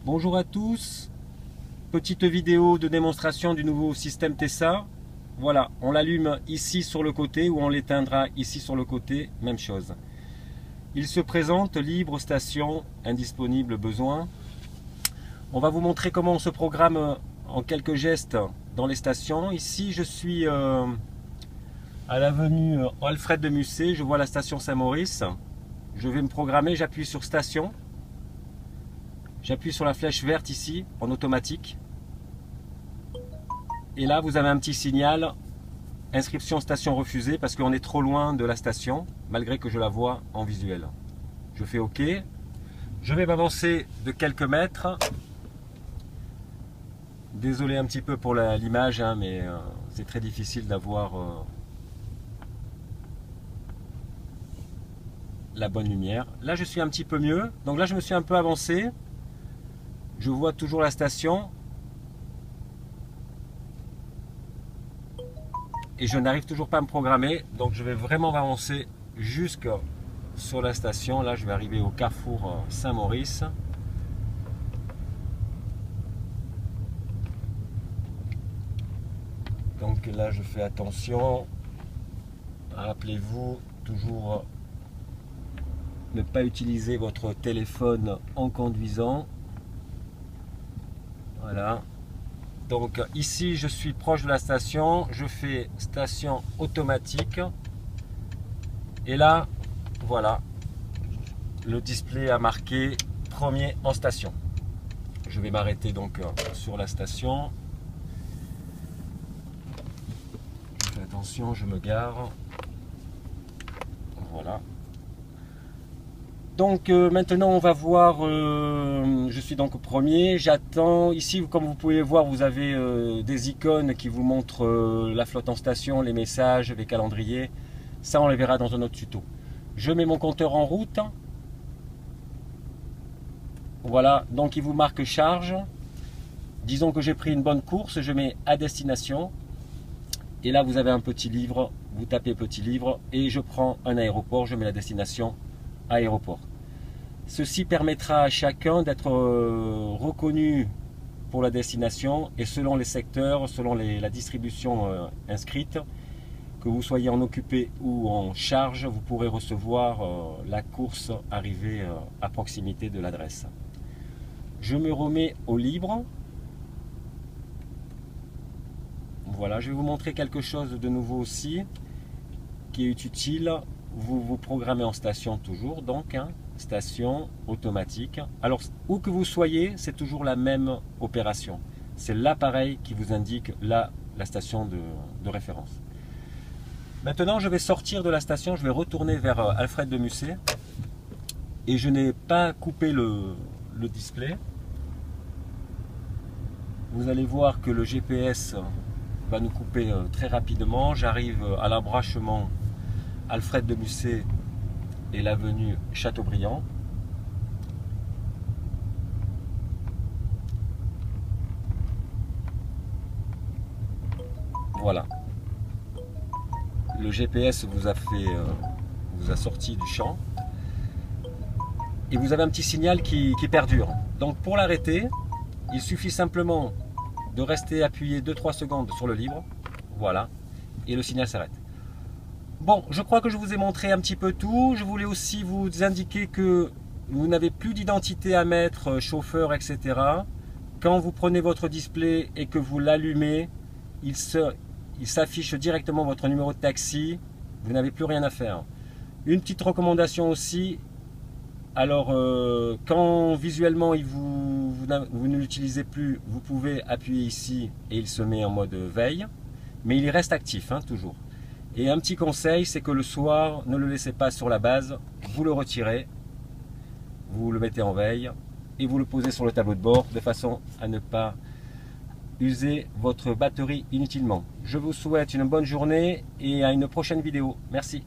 Bonjour à tous, petite vidéo de démonstration du nouveau système Tesa. Voilà, on l'allume ici sur le côté ou on l'éteindra ici sur le côté, même chose. Il se présente libre station, indisponible besoin. On va vous montrer comment on se programme en quelques gestes dans les stations. Ici je suis à l'avenue Alfred de Musset, je vois la station Saint-Maurice. Je vais me programmer, j'appuie sur station. J'appuie sur la flèche verte ici, en automatique. Et là, vous avez un petit signal, inscription station refusée, parce qu'on est trop loin de la station, malgré que je la vois en visuel. Je fais OK. Je vais m'avancer de quelques mètres. Désolé un petit peu pour l'image, hein, mais c'est très difficile d'avoir la bonne lumière. Là, je suis un petit peu mieux. Donc là, je me suis un peu avancé. Je vois toujours la station. Et je n'arrive toujours pas à me programmer. Donc je vais vraiment avancer jusque sur la station. Là, je vais arriver au carrefour Saint-Maurice. Donc là, je fais attention. Rappelez-vous, toujours ne pas utiliser votre téléphone en conduisant. Voilà. Donc ici, je suis proche de la station. Je fais station automatique. Et là, voilà. Le display a marqué premier en station. Je vais m'arrêter donc sur la station. Je fais attention, je me gare. Voilà. Donc maintenant on va voir, je suis donc au premier, j'attends, ici comme vous pouvez voir vous avez des icônes qui vous montrent la flotte en station, les messages, les calendriers, ça on les verra dans un autre tuto. Je mets mon compteur en route, voilà, donc il vous marque charge, disons que j'ai pris une bonne course, je mets à destination, et là vous avez un petit livre, vous tapez petit livre, et je prends un aéroport, je mets la destination aéroport. Ceci permettra à chacun d'être reconnu pour la destination et selon les secteurs, selon la distribution inscrite, que vous soyez en occupé ou en charge, vous pourrez recevoir la course arrivée à proximité de l'adresse. Je me remets au libre. Voilà, je vais vous montrer quelque chose de nouveau aussi qui est utile. Vous vous programmez en station toujours, donc hein, station automatique. Alors où que vous soyez, c'est toujours la même opération. C'est l'appareil qui vous indique la station de référence. Maintenant, je vais sortir de la station, je vais retourner vers Alfred de Musset. Et je n'ai pas coupé le display. Vous allez voir que le GPS va nous couper très rapidement. J'arrive à l'embranchement Alfred de Musset et l'avenue Chateaubriand. Voilà. Le GPS vous a sorti du champ. Et vous avez un petit signal qui perdure. Donc pour l'arrêter, il suffit simplement de rester appuyé 2-3 secondes sur le libre. Voilà. Et le signal s'arrête. Bon, je crois que je vous ai montré un petit peu tout. Je voulais aussi vous indiquer que vous n'avez plus d'identité à mettre, chauffeur, etc. Quand vous prenez votre display et que vous l'allumez, il s'affiche directement votre numéro de taxi. Vous n'avez plus rien à faire. Une petite recommandation aussi. Alors, quand visuellement vous ne l'utilisez plus, vous pouvez appuyer ici et il se met en mode veille. Mais il reste actif, hein, toujours. Et un petit conseil, c'est que le soir, ne le laissez pas sur la base, vous le retirez, vous le mettez en veille et vous le posez sur le tableau de bord de façon à ne pas user votre batterie inutilement. Je vous souhaite une bonne journée et à une prochaine vidéo. Merci.